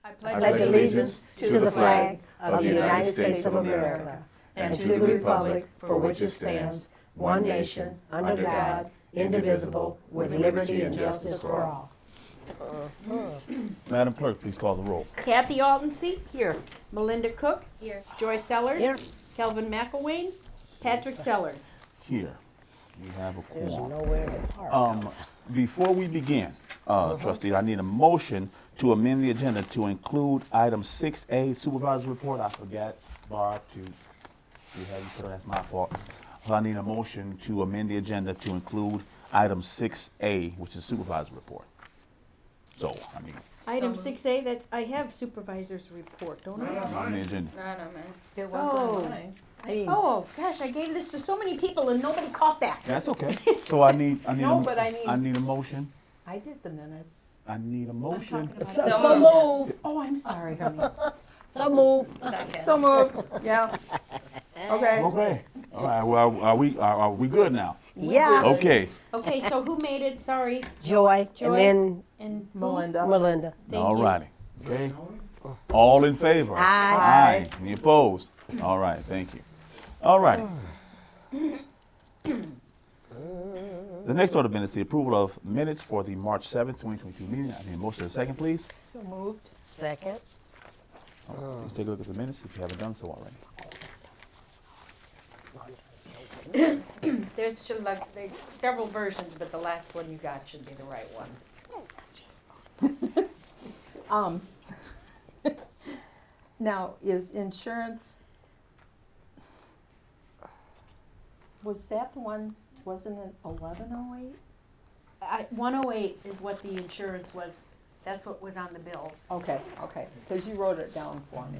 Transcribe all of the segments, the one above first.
I pledge allegiance to the flag of the United States of America and to the republic for which it stands, one nation, under God, indivisible, with liberty and justice for all. Madam Clerk, please call the roll. Kathy Altenseat. Here. Melinda Cook. Here. Joy Sellers. Here. Kelvin McElwain. Patrick Sellers. Here. We have a There's quorum. nowhere to park. Before we begin, trustees, I need a motion to amend the agenda to include item 6A, supervisor's report. I forgot, Barb, to have you put it, that's my fault. So I need a motion to amend the agenda to include item 6A, which is supervisor's report. So, I mean, Item 6A, that's, I have supervisor's report, don't I? on the agenda. No, man. It Oh. wasn't mine. I mean, Oh, gosh, I gave this to so many people and nobody caught that. That's okay. So I need No, a, but I mean- I need a motion. I did the minutes. I need a motion. talking about- So moved. Oh, I'm sorry, honey. So moved. Second. So moved. Yeah. Okay. Okay. All right. Well, are we good now? Yeah. Okay. Okay, so who made it? Sorry. Joy, Joy. and then And who? Melinda. Thank All you. righty. Okay. All in favor? Aye. Any opposed? All right. Thank you. All righty. The next order of minutes is the approval of minutes for the March 7th, 2022 meeting. I need a motion and a second, please. So moved. Second. Please take a look at the minutes if you haven't done so already. There's several versions, but the last one you got should be the right one. Now, is insurance, was that the one, wasn't it 1108? 108 is what the insurance was. That's what was on the bills. Okay, because you wrote it down for me.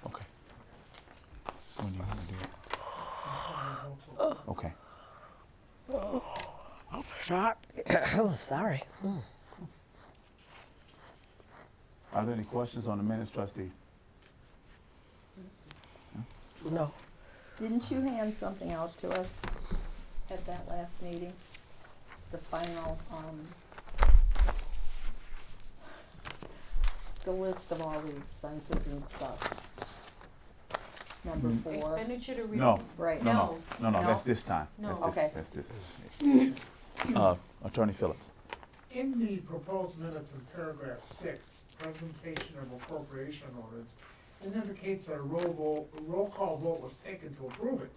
Okay. When you want to do it. Okay. Sorry. Oh, sorry. Are there any questions on the minutes, trustees? No. Didn't you hand something out to us at that last meeting? The final, the list of all the expenses and stuff. Number 4. Expenditure to No. Right. No, No. that's this time. No. That's this, Okay. That's this. Attorney Phillips. In the proposed minutes in paragraph 6, presentation of appropriation ordinance, it indicates that a roll call vote was taken to approve it.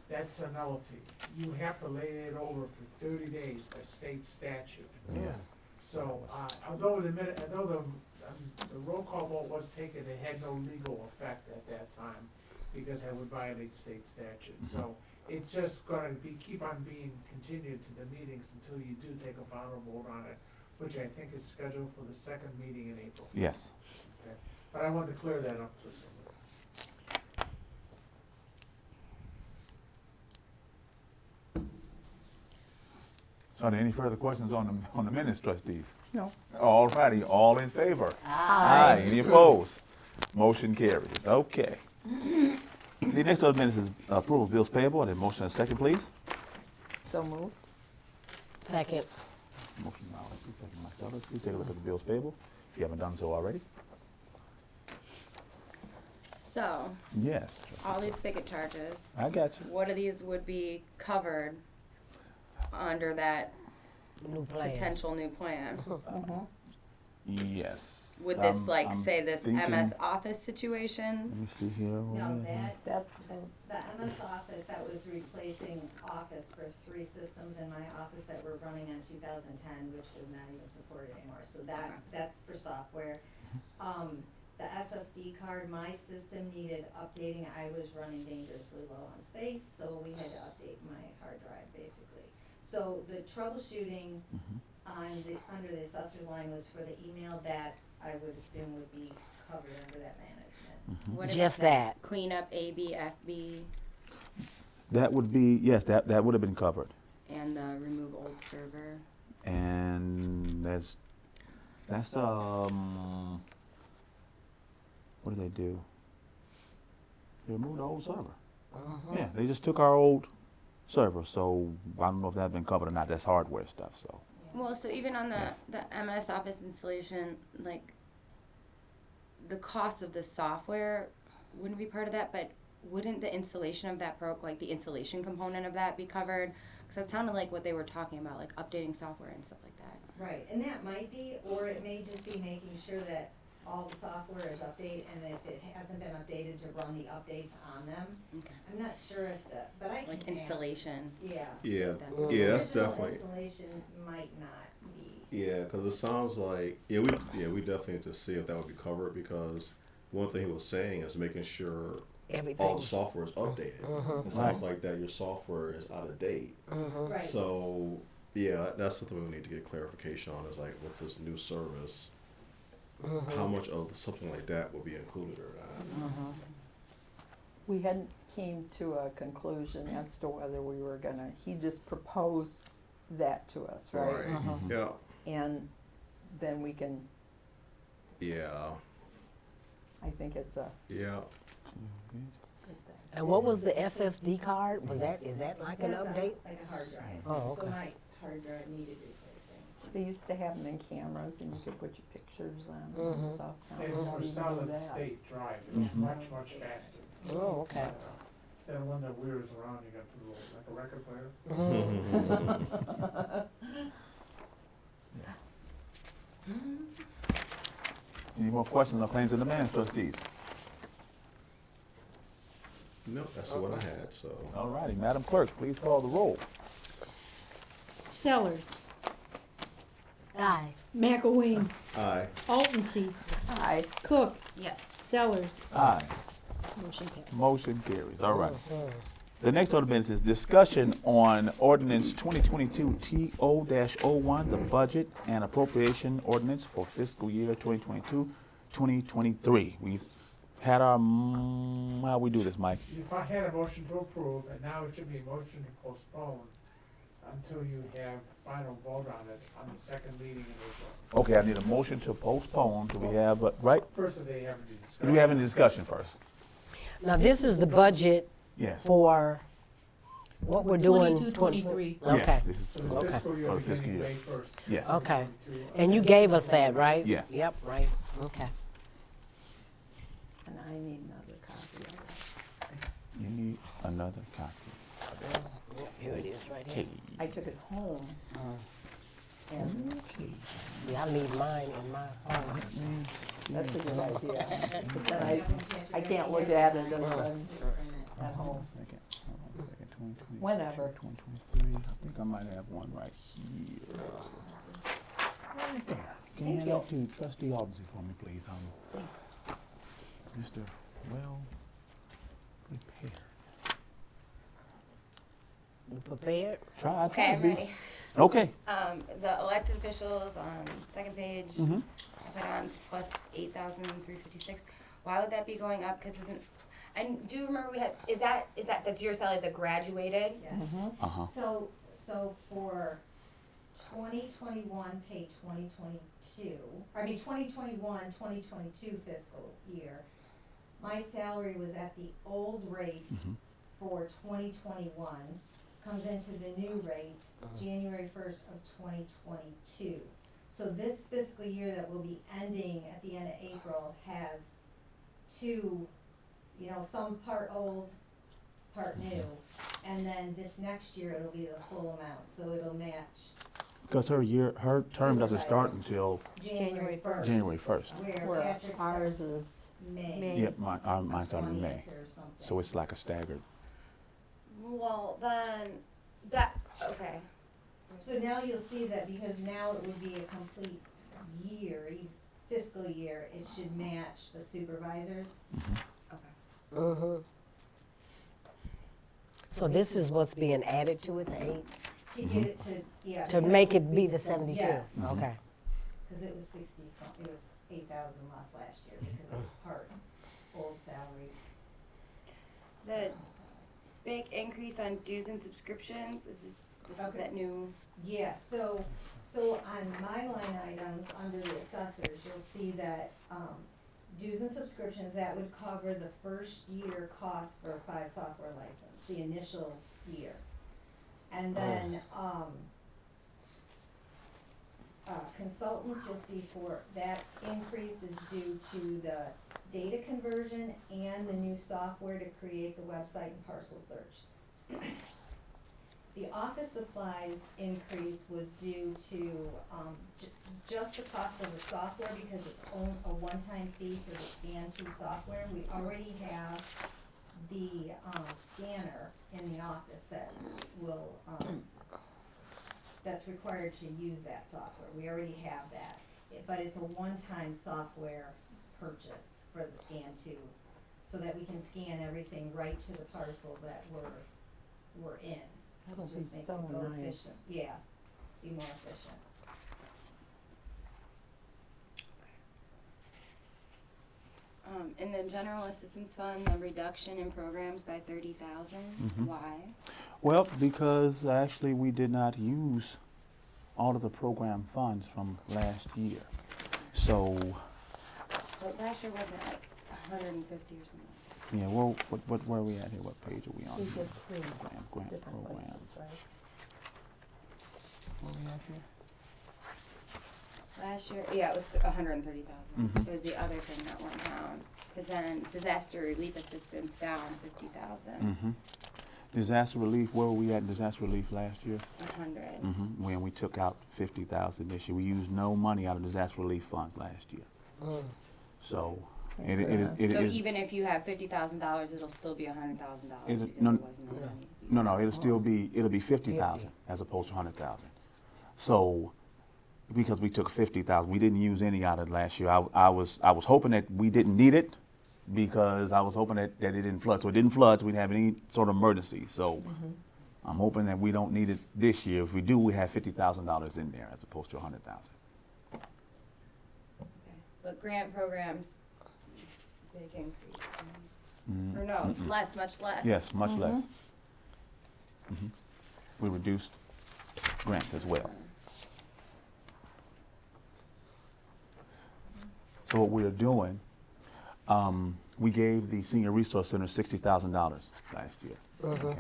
That's a nullity. You have to lay it over for 30 days by state statute. Yeah. So, although the roll call vote was taken, it had no legal effect at that time because it would violate state statute. So it's just gonna keep on being continued to the meetings until you do take a final vote on it, which I think is scheduled for the second meeting in April. Yes. Okay. But I wanted to clear that up. So are there any further questions on the minutes, trustees? No. All righty, all in favor? Aye. Any opposed? Motion carries. Okay. The next order of minutes is approval of bills payable. And a motion and a second, please. So moved. Second. Motion by Alderman, second by Sellers. Please take a look at the bills payable if you haven't done so already. So, Yes. all these spigot charges, I got you. what of these would be covered under that New plan. potential new plan? Yes. Would this I'm say this thinking- MS Office situation? Let me see here. No, That's, the MS Office, that was replacing Office for 3 systems in my office that were running in 2010, which does not even support it anymore, so that's for software. The SSD card, my system needed updating, I was running dangerously low on space, so we had to update my hard drive, basically. So the troubleshooting under the assessor's line was for the email that I would assume would be covered under that management. What if Just it's that. Cleanup ABFB That would be, yes, that would have been covered. and remove old server. And that's what did they do? They removed the old server. Yeah, they just took our old server, so I don't know if that's been covered or not. That's hardware stuff, so. Yeah. Well, so even on Yes. the MS Office installation, like, the cost of the software wouldn't be part of that, but wouldn't the installation of that like the installation component of that be covered? Because that sounded like what they were talking about, like updating software and stuff like that. Right, and that might be, or it may just be making sure that all the software is updated, and if it hasn't been updated, to run the updates on them. Okay. I'm not sure if but I can Like ask. installation. Yeah. Yeah, That's- yeah, that's Original definitely, installation might not be. yeah, because it sounds like, we definitely need to see if that would be covered, because one thing he was saying is making sure all Everything. the software is updated. It sounds like that your software is out of date. Right. So, yeah, that's something we need to get clarification on, is like with this new service, how much of something like that will be included or not. We hadn't came to a conclusion as to whether we were gonna, he just proposed that to us, right? Yeah, And then we can, yeah, I think it's a yeah. good thing. And what was the SSD card? Is that like an That's update? like a hard drive. Oh, So okay. my hard drive needed replacing. They used to have them in cameras and you could put your pictures on them and stuff. Now They we don't were even do solid that. state drive, it was much, much faster. Oh, okay. Then one that whirs around, you got to like a record player. Any more questions on claims and demands, trustees? No, that's what I had, so. All righty, Madam Clerk, please call the roll. Sellers, Aye. McElwain, Aye. Altensey, Aye. Cook, Yes. Sellers. Aye. Motion passed. Motion carries. All right. The next order of business is discussion on ordinance 2022 TO-01, the budget and appropriation ordinance for fiscal year 2022-2023. We've had our, how we do this, Mike? If I had a motion to approve, and now it should be a motion to postpone until you have final vote on it on the second meeting in April. Okay, I need a motion to postpone. Do we have, right? First, they have any discussion. Do we have any discussion first? Now, this is the budget Yes. for what we're doing. 22-23. Okay, Yes, this is, So the Okay. fiscal year For the fiscal beginning year. May 1st. yes. okay. 2022. And you gave us that, right? Yes. Yep, right, okay. And I need another copy of it. You need another copy. Here it is, right Okay. here. I took it home and Okay. See, I leave mine in my phone. that's a good idea. But then I can't look at it and then at Hold on home. a second. Hold on a second. 2022, Whenever. 2023. I think I might have one right here. Right there. Can you Thank hand you. that to Trustee Aldensey for me, please? Thanks. Mr. Well prepared. You prepared? Try Okay, to I'm be. ready. Okay. The elected officials on second page, Mhm. I put on plus 8,356. Why would that be going up? Because and do you remember we had, that's your salary that graduated? Yes. Uh-huh. So for 2021, pay 2022 fiscal year, my salary was at the old rate Mhm. for 2021, comes into the new rate January 1st of 2022. So this fiscal year that will be ending at the end of April has two, some part old, part new. And then this next year, it'll be the full amount, so it'll match Because her term doesn't start until January 1st. January 1st. Where Where Patrick's ours starts is, May. May. Yep, mine started in May. 20th or something. So it's like a staggered. Well, then, okay. So now you'll see that because now it would be a complete year, fiscal year, it should match the supervisors. Okay. Mm-hmm. So this is what's being added to it, the 8, To get it to, yeah. to because- make it be the 72? Yes. Okay. Cause it was 60 it was 8,000 less last year because it was part old salary. The big increase on dues and subscriptions, this is Okay. that new, Yeah, so on my line items, under the assessors, you'll see that, dues and subscriptions, that would cover the first year cost for a 5 software license, the initial year. And then, consultants, you'll see for, that increase is due to the data conversion and the new software to create the website and parcel search. The office supplies increase was due to, just the cost of the software because it's a one-time fee for the Scan 2 software. We already have the, scanner in the office that will, that's required to use that software. We already have that, but it's a one-time software purchase for the Scan 2, so that we can scan everything right to the parcel that we're in. That'll be Just makes so it go nice. efficient. Yeah, be more efficient. In the general assistance fund, the reduction in programs by 30,000, why? Well, because actually we did not use all of the program funds from last year. So, But last year wasn't like 150 or something. yeah, well, where are we at here? What page are we on? We here? get three Grant different program. places, right? Where are we at here? Last year, yeah, it was 130,000. Mhm. It was the other thing that went down, because then disaster relief assistance down 50,000, Mm-hmm. Disaster relief, where were we at in disaster relief last year? 100. Mm-hmm. When we took out 50,000 this year. We used no money out of disaster relief funds last year. So, it So is, even if you have $50,000, it'll still be $100,000 It- because no, there wasn't no money. no, it'll still be, it'll be 50,000 as opposed to 100,000. So, because we took 50,000, we didn't use any out of it last year. I was hoping that we didn't need it because I was hoping that it didn't flood. So it didn't flood, so we didn't have any sort of emergency. So I'm hoping that we don't need it this year. If we do, we have $50,000 in there as opposed to 100,000. Okay. But grant programs, big increase. Or no, less, much less. Yes, much less. Mhm. We reduced grants as well. So what we're doing, we gave the Senior Resource Center $60,000 last year. Okay.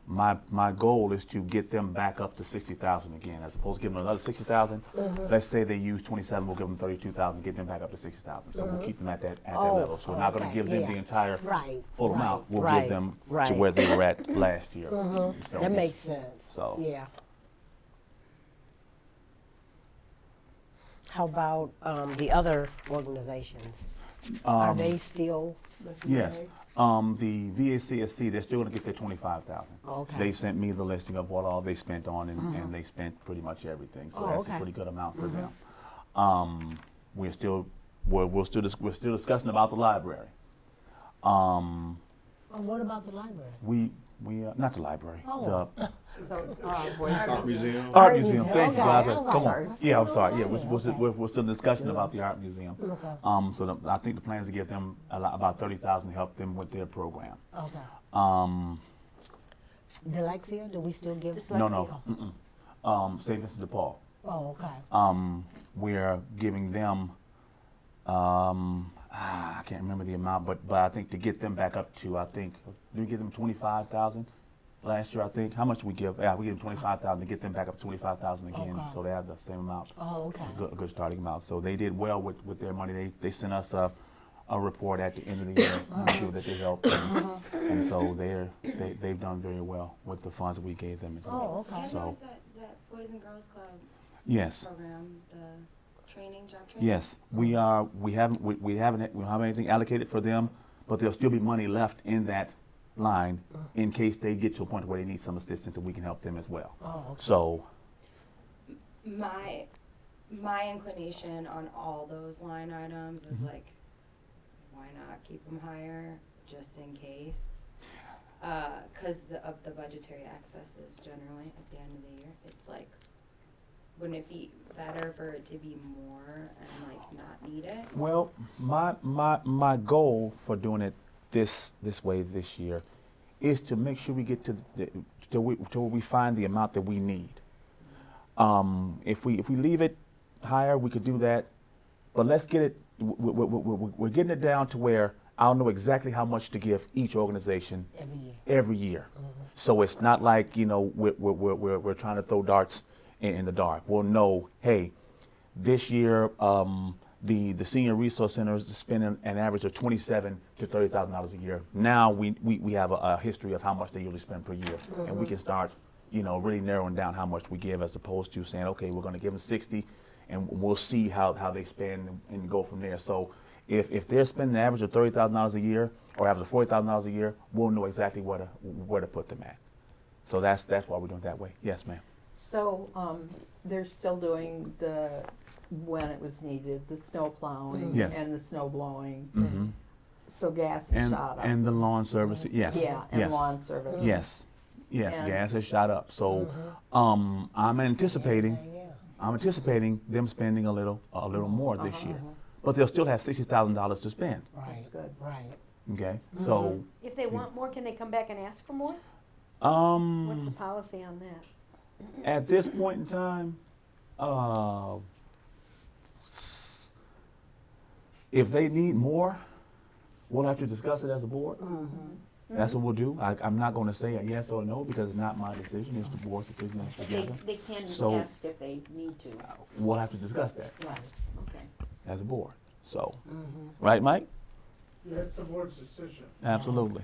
My goal is to get them back up to 60,000 again, as opposed to giving them another 60,000. Let's say they use 27, we'll give them 32,000, get them back up to 60,000. So we'll keep them at that level. So we're not going to give them yeah. the entire Right, full right, amount. We'll right, give them to right. where they were at last year. So That makes sense. So- Yeah. How about the other organizations? Are they still? Yes. The VACSC, they're still going to get their 25,000. Okay. They sent me the listing of what all they spent on, and they spent pretty much everything. So Oh, that's okay. a pretty good amount for them. We're still discussing about the library. What about the library? We not the library. Oh. So, Art museum. The art museum. Thank you, Okay, guys. I was Come like, on. what's Yeah, I'm going sorry. on Yeah, there? we're still discussing about the art museum. Okay. So I think the plan is to give them about 30,000 to help them with their program. Okay. Um, Dyslexia, do we still give? no. St. Vincent de Paul. Oh, okay. We're giving them, I can't remember the amount, but I think to get them back up to, I think, did we give them 25,000 last year? I think. How much did we give? Yeah, we gave them 25,000 to get them back up to 25,000 again, Okay. so they have the same amount. Oh, okay. A good starting amount. So they did well with their money. They sent us a report at the end of the year that they helped, and so they've done very well with the funds that we gave them as well. Oh, okay. And So- there was that Boys and Girls Club Yes. program, the training, job training. Yes, we haven't anything allocated for them, but there'll still be money left in that line in case they get to a point where they need some assistance and we can help them as well. Oh, okay. So, My inclination on all those line items is like, why not keep them higher just in case? Because of the budgetary excesses generally at the end of the year, it's like, wouldn't it be better for it to be more and like not need it? well, my goal for doing it this way this year is to make sure we get to where we find the amount that we need. If we leave it higher, we could do that, but let's get it. We're getting it down to where I'll know exactly how much to give each organization Every year. every year. So it's not like we're trying to throw darts in the dark. We'll know, hey, this year the senior resource center is spending an average of $27,000 to $30,000 a year. Now we have a history of how much they usually spend per year, and we can start, really narrowing down how much we give, as opposed to saying, okay, we're going to give them 60, and we'll see how they spend and go from there. So if they're spending an average of $30,000 a year or average of $40,000 a year, we'll know exactly where to put them at. So that's why we're doing it that way. Yes, ma'am. So, they're still doing when it was needed, the snow plowing Yes. and the snow blowing. Mm-hmm. So gas has And shot up. and the lawn service, yes. Yeah, and yes. lawn service. Yes, yes, And- gas has shot up. So, I'm anticipating them spending a little more this year, but they'll still have $60,000 to spend. That's good. Right. Okay, so If they want more, can they come back and ask for more? What's the policy on that? at this point in time, if they need more, we'll have to discuss it as a board. That's what we'll do. I'm not going to say a yes or no because it's not my decision. It's the board's decision together. They can So- ask if they need to. We'll have to discuss that Right, okay. as a board. So, right, Mike? Yeah, it's the board's decision. Absolutely.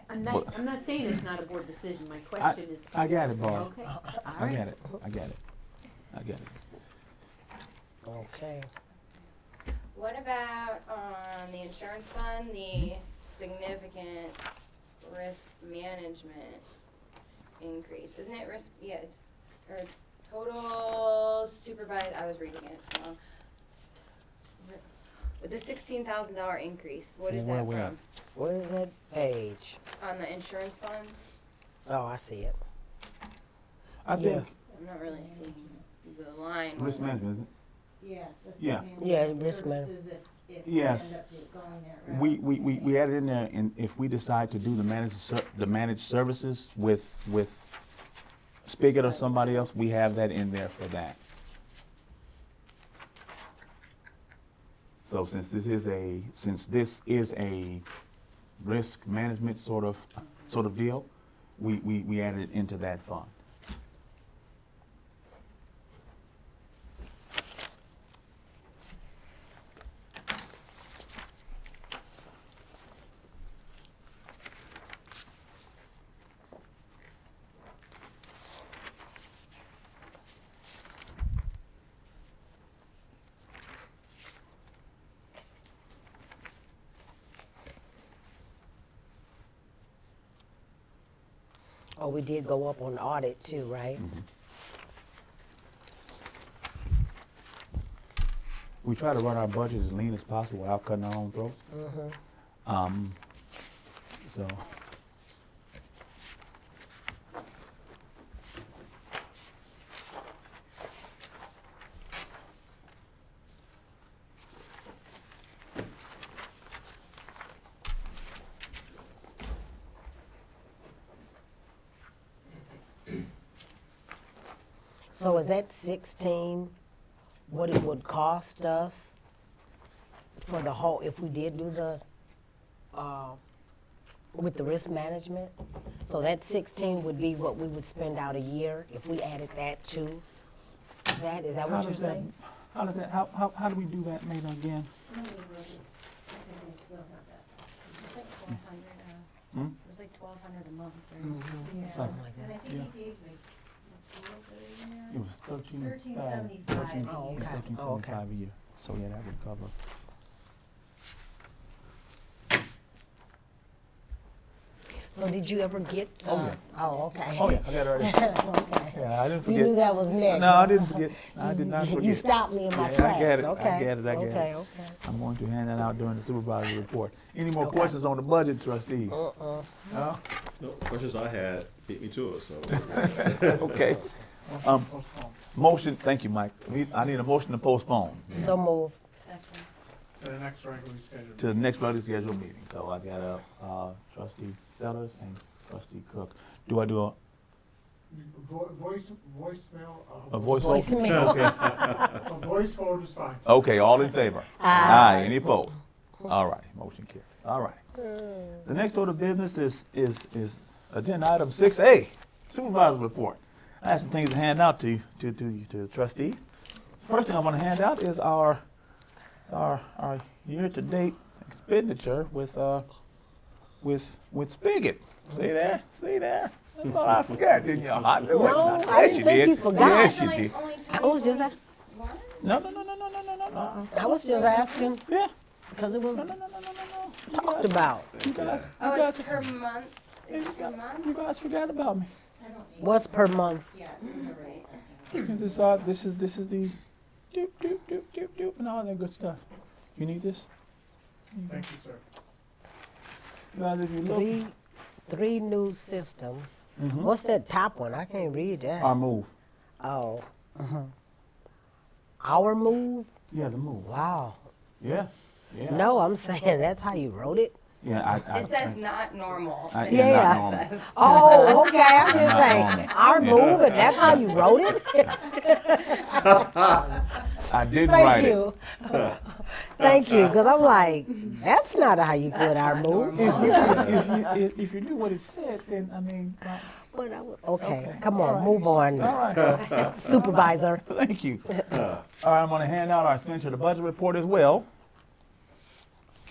I'm not saying it's not a board decision, my question is. I got it, Barb. Okay, all I right. get it. I get it. I get it. Okay. What about on the insurance fund, the significant risk management increase? Isn't it risk, yeah, it's, or total supervised, I was reading it wrong. With the $16,000 increase, what is Where that we at? from? What is that page? On the insurance fund? Oh, I see it. I think I'm not really seeing the line. risk management, isn't Yeah. that's Yeah. the Yeah, management risk man- services if we Yes. end up going that it? route. We added in there, and if we decide to do the managed services with Spigot or somebody else, we have that in there for that. So since this is a risk management sort of deal, we added it into that fund. Oh, we did go up on audit too, right? We try to run our budget as lean as possible without cutting our own throats. So. So is that 16 what it would cost us for the whole, if we did do the, with the risk management? So that 16 would be what we would spend out a year if we added that to that? Is that what you're saying? How do we do that, Maynard, again? I think we still have that. It's like 1,200, Hmm? it was like 1,200 a month, right? Yeah. Something like And I that. think he gave like, It was 1375. Oh, okay. $13.75 a year. So yeah, that would cover. So did you ever get, oh, okay. Oh yeah, I got it already. Okay. Yeah, I didn't You knew forget. that was next. No, I didn't forget. I did not forget. You stopped me in my Yeah, tracks. I get it. Okay. I get it. Okay, okay. I'm going to hand that out during the supervisory report. Any more Okay. questions on the budget, trustees? No? No, questions I had beat me to it, so. Okay. Postpone Motion. Thank you, Mike. I need a motion to postpone So move. Second. to the next regularly scheduled. to the next regularly scheduled meeting. So I got trustee Sellers and trustee Cook. Do I do a Voicemail, a voice vote? Voicemail. Okay. a voice vote is fine. Okay, all in favor? Aye. Any opposed? All right, motion carries. All right. The next order of business is agenda item 6A, supervisor report. I have some things to hand out to the trustees. First thing I want to hand out is our year-to-date expenditure with Spigot. See there? See there? I thought I forgot, didn't y'all? I knew it. No, Yes, I didn't you think did. you forgot. Yes, you did. I was just, No. I was just asking Yeah. because it was No. talked about. You guys, Oh, you it's guys, per month? Is it per month? you guys forgot about me. What's per month? Yeah, right. This is the doop and all that good stuff. You need this? Thank you, sir. Guys, if you look, Three new systems. Mhm. What's that top one? I can't read that. our move. Oh. Our move? Yeah, the move. Wow. Yeah. Yeah. No, I'm saying that's how you wrote it. Yeah, It says not normal. I- It's yeah, not what it normal. says. Oh, okay. I'm just Not saying normal. our move, and that's how you wrote it. I didn't Thank write it. you. Thank you, because I'm like, that's not how you put our not move. If you knew what it said, then I mean, But okay, Okay. come on, move on, all right. supervisor. Thank you. All right, I'm going to hand out our expenditure the budget report as well.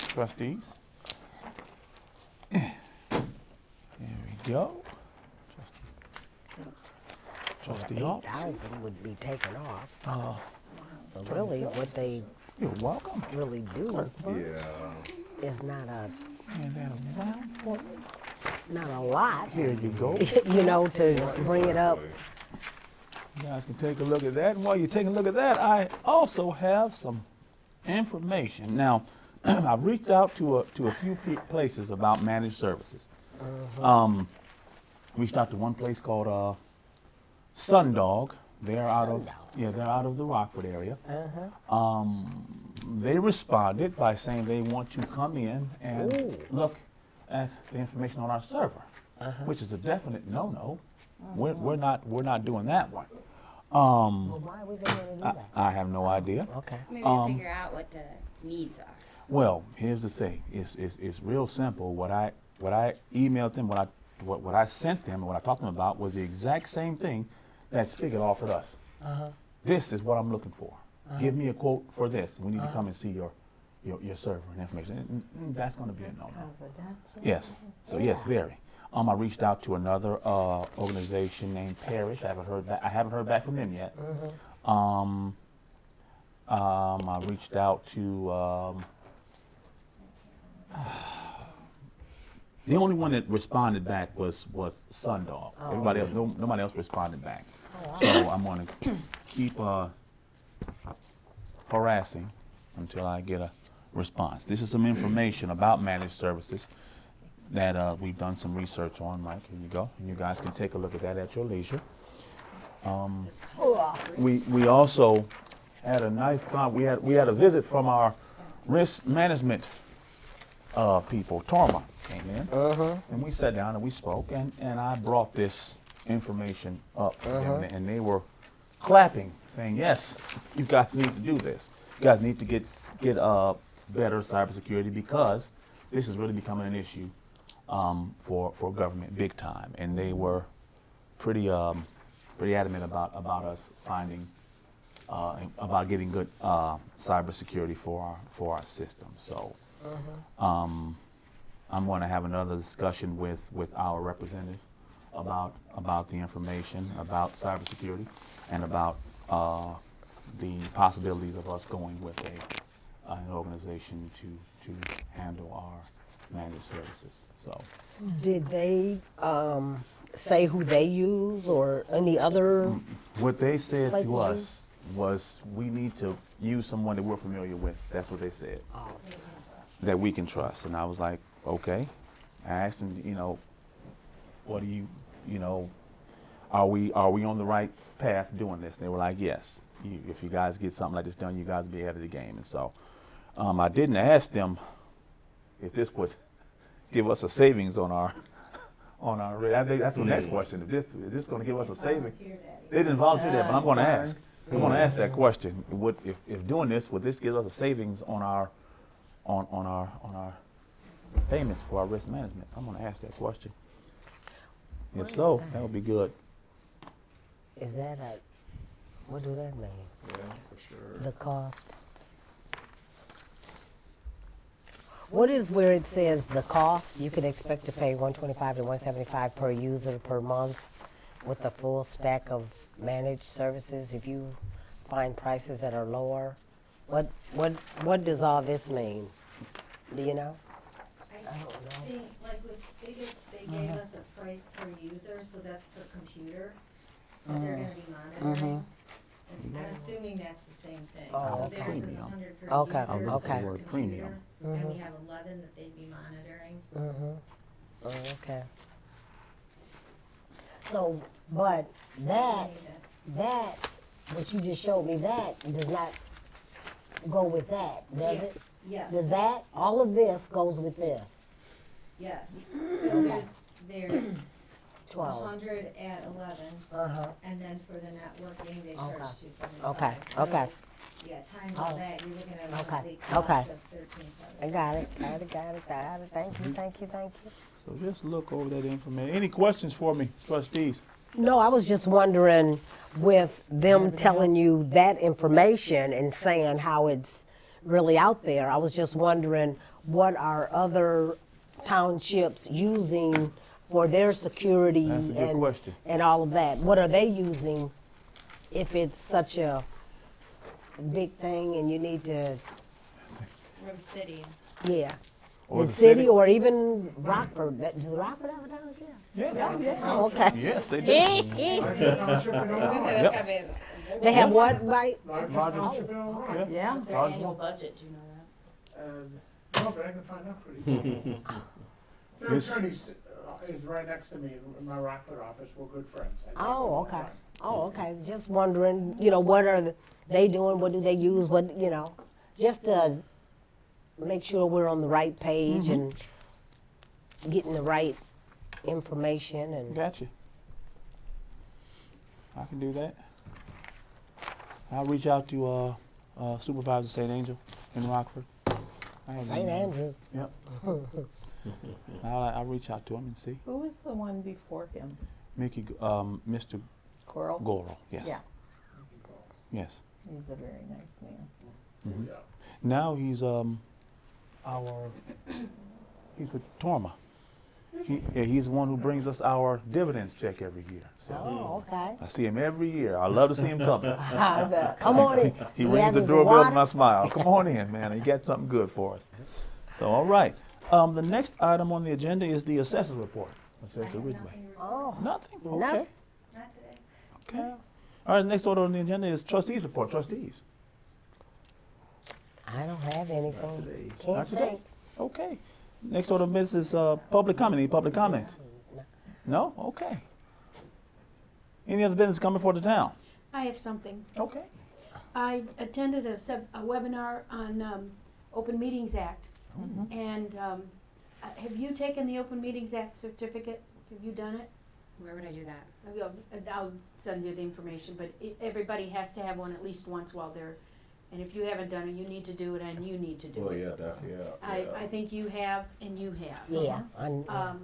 Trustees. There we go. Trustee Hawks. 8,000 would be taken off. So really, what they You're welcome. really do Yeah. is not a Hand that around for me. not a lot, Here you go. you know, to bring it up. You guys can take a look at that. And while you're taking a look at that, I also have some information. Now, I've reached out to a few places about managed services. Reached out to one place called Sundog. They're out of they're out of the Rockford area. They responded by saying they want to come in and look at the information on our server, which is a definite no-no. We're not doing that one. Well, why are we going to do that? I have no idea. Okay. Maybe to figure out what the needs are. Well, here's the thing. It's real simple. What I emailed them, what I sent them, and what I talked to them about was the exact same thing that Spigot offered us. This is what I'm looking for. Give me a quote for this. We need to come and see your server and information. And that's going to be a no-no. Yes. So yes, very. I reached out to another organization named Parish. I haven't heard back from them yet. I reached out to the only one that responded back was Sundog. Everybody else, nobody else responded back. So I'm going to keep harassing until I get a response. This is some information about managed services that we've done some research on. Mike, here you go. And you guys can take a look at that at your leisure. We also had a nice we had a visit from our risk management people. Torma came in, and we sat down and we spoke, and I brought this information up, and they were clapping, saying, "Yes, you guys need to do this. You guys need to get better cybersecurity because this is really becoming an issue for government big time." And they were pretty adamant about us finding about getting good cybersecurity for our system. So I'm going to have another discussion with our representative about the information about cybersecurity and about the possibilities of us going with an organization to handle our managed services. So Did they say who they use or any other? what they said Places to you- us was we need to use someone that we're familiar with. That's what they said. That we can trust. And I was like, okay. I asked them, what do you know, are we on the right path doing this? And they were like, yes. If you guys get something like this done, you guys will be ahead of the game. And so I didn't ask them if this would give us a savings on our rate. I think that's the next question. If this is going to give us a savings. They didn't volunteer that, but I'm going to ask. I'm going to ask that question. If doing this, would this give us a savings on our payments for our risk management? I'm going to ask that question. If so, that would be good. Is that a, what do that mean? Yeah, for sure. The cost? What is where it says the cost? You can expect to pay $125 to $175 per user per month with a full stack of managed services if you find prices that are lower. What does all this mean? Do you know? I don't know. think, like with Spigots, they gave us a price per user, so that's per computer that they're gonna be monitoring. And I'm assuming that's the same thing. Oh, So okay. theirs is Premium. 100 per Okay, user, okay. so Okay. per Word premium. computer, and we have 11 that they'd be monitoring. Mm-hmm. Oh, okay. So, but that, what you just showed me, that does not go with that, does Yeah. it? Yes, Does that, all of this goes with this? yes. So there's 12. 100 at 11, Uh-huh. and then for the networking, they charge Okay. 275. Okay, So, okay. yeah, times Oh. all that, you're looking at a Okay, monthly okay. cost of I $13.75. got it. Thank you. So just look over that information. Any questions for me, trustees? No, I was just wondering, with them telling you that information and saying how it's really out there, I was just wondering, what are other townships using for their security That's a good question. and all of that? What are they using if it's such a big thing and you need to, We're the city. yeah. Or the the city city? or even Rockford, does Rockford have a township? Yeah. Oh, okay. Yes, they do. Largest township in Illinois. Yep. They have what, right? Largest Largest- township in Illinois. Yeah. Yeah. What's their Ours- annual budget, do you know that? No, but I can find out pretty quick. Their Yes. attorney is right next to me in my Rockford office. We're good friends. I talk to him Oh, all the okay. time. Oh, okay. Just wondering, what are they doing? What do they use? Just to make sure we're on the right page and getting the right information and. Gotcha. I can do that. I'll reach out to Supervisor St. Angel in Rockford. I have St. him. Andrew. Yep. I'll reach out to him and see. Who was the one before him? Mr. Coral? Goro, yes. Yeah, Yes. he's a very nice man. Mhm. Yeah. Now he's he's with Torma. He's the one who brings us our dividends check every year. So Oh, okay. I see him every year. I love to see him coming. I bet. Come on in. He You rings the having some doorbell water? and I smile. Come on in, man. He got something good for us. So, all right. The next item on the agenda is the assessor report. I Assessor have Ridgway. nothing to Oh, Nothing? Okay. Nothing. Not today. Okay. All right, next order on the agenda is trustees report. Trustees. I don't have anything. Today. Can't Not today? think. Okay. Next order of business is public comment. Any public comments? No? Okay. Any other business coming for the town? I have something. Okay. I attended a webinar on Open Meetings Act. And have you taken the Open Meetings Act certificate? Have you done it? Where would I do that? I'll send you the information, but everybody has to have one at least once while they're, and if you haven't done it, you need to do it and you need to do Well, it. yeah, definitely, yeah. I think you have and you have. Yeah.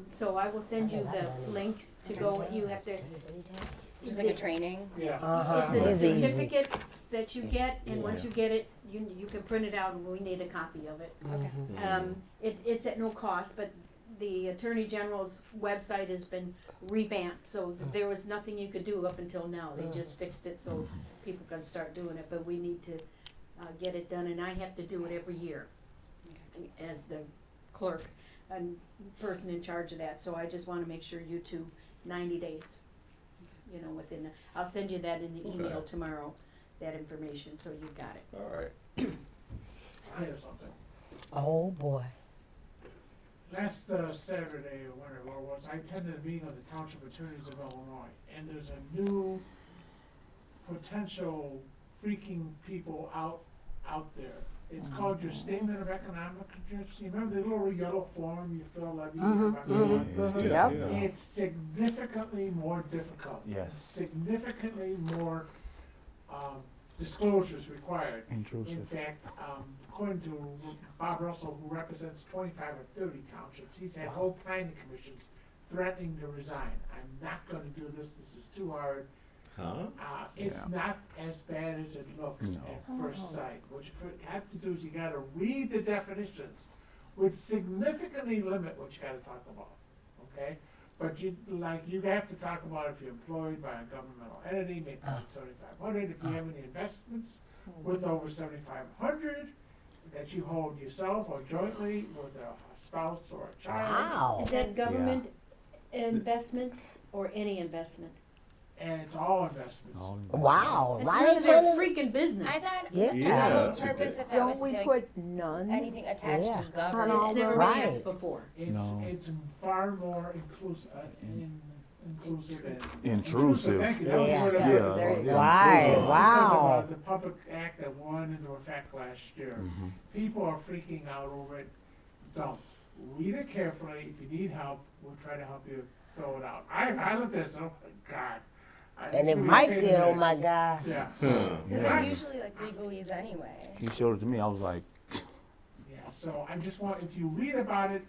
So I will send you the link to go, you have to. Just like a training? Yeah. Uh-huh. It's It a is easy. certificate that you get, and once Yeah. you get it, you can print it out, and we need a copy of it. Okay. It's at no cost, but the Attorney General's website has been revamped, so there was nothing you could do up until now. They just fixed it so people can start doing it, but we need to get it done, and I have to do it every year as the clerk and person in charge of that, so I just wanna make sure you two, 90 days, I'll send you that in the email Okay. tomorrow, that information, so you've got it. All right. I have something. Oh, boy. Last Saturday, or whatever it was, I attended a meeting of the Township Attorneys of Illinois, and there's a new potential freaking people out there. It's called your Statement of Economic Interest. You remember the little yellow form you fill every year? Yeah. It's significantly more difficult. Yes. Significantly more disclosures required. In Intrusive. fact, according to Bob Russell, who represents 25 or 30 townships, he's had whole planning commissions threatening to resign. I'm not gonna do this, this is too hard. Huh? It's Yeah. not as bad as it looks No. at first sight. What you have to do is you gotta read the definitions, which significantly limit what you gotta talk about, okay? But you have to talk about if you're employed by a governmental entity, maybe like 7,500, if you have any investments with over 7,500 that you hold yourself or jointly with a spouse or a child. Wow. Is that government investments or any investment? And it's all investments. Wow. It's Right none of their on the- freaking business. I thought Yeah. the Yeah, whole that's purpose of that Don't was we to, like, put none? anything attached Yeah. to It's government. all never been right. asked before. No. It's far more inclusive, inclusive and. Intrusive. Thank you. That was the Yeah. word I Yeah, was there looking you for. go. Right, Because of, wow. the public act that went into effect last year. People are freaking out over it. Don't. Read it carefully. If you need help, we'll try to help you fill it out. I looked at this, oh my God. And if Mike said, oh my God. Yeah. Because they're usually like legalese anyway. He showed it to me. I was like, Yeah, so I just want, if you read about it,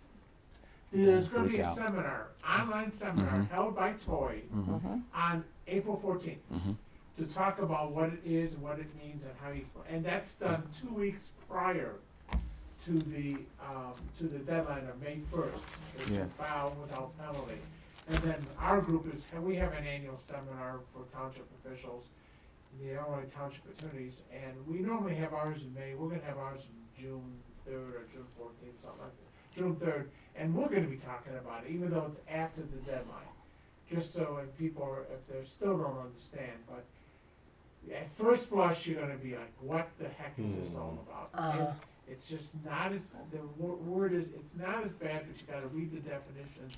there's gonna be Freak a out. seminar, online seminar held by Toy on April 14th to talk about what it is, what it means, and how you, and that's done 2 weeks prior to the deadline of May 1st. To Yes. file without penalty. And then our group is, we have an annual seminar for township officials, the Illinois Township Attorneys, and we normally have ours in May. We're gonna have ours in June 3rd or June 14th, something like that, June 3rd. And we're gonna be talking about it, even though it's after the deadline, just so if people are, if they still don't understand, but at first blush, you're gonna be like, what the heck is this all about? And it's just not as, the word is, it's not as bad, but you gotta read the definitions,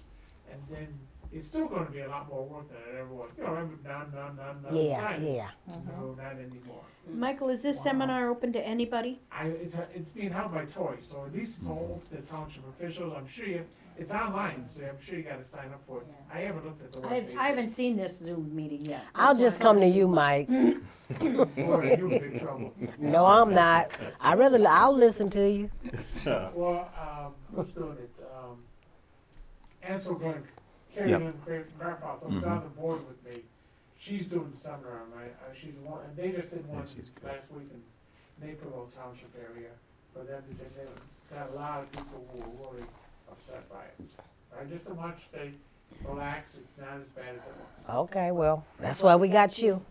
and then it's still gonna be a lot more work than it ever was. You know, remember, none, Yeah, sign. yeah. No, not anymore. Michael, is this seminar open to anybody? It's being held by Toy, so at least it's all the township officials. I'm sure it's online, so I'm sure you gotta sign up for it. I haven't looked at the webpage. I haven't seen this Zoom meeting yet. I'll That's just why come to I'm you, Mike. Boy, you're in big trouble. No, I'm not. I'll listen to you. Well, who's doing it? Ansel Glenn, Carrie Yep. Lynn Grafhoff, who's on the board with me. She's doing the seminar, she's one, and they just did one she's good. last week in Naperville Township area. For them, they got a lot of people who were really upset by it. I just want you to stay relaxed, it's not as bad as it was. Okay, well, that's why we got you.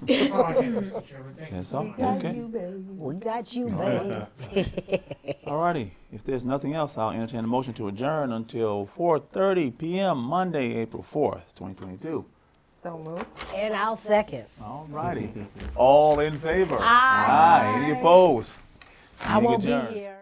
That's all I have, Mr. Chairman, thank you That's so all? much. Got Okay. you, baby. We got you, baby. alrighty. If there's nothing else, I'll entertain a motion to adjourn until 4:30 p.m. Monday, April 4th, 2022. So moved. And I'll second. Alrighty. All in favor? Aye. Any opposed? I Meeting won't be adjourned. here.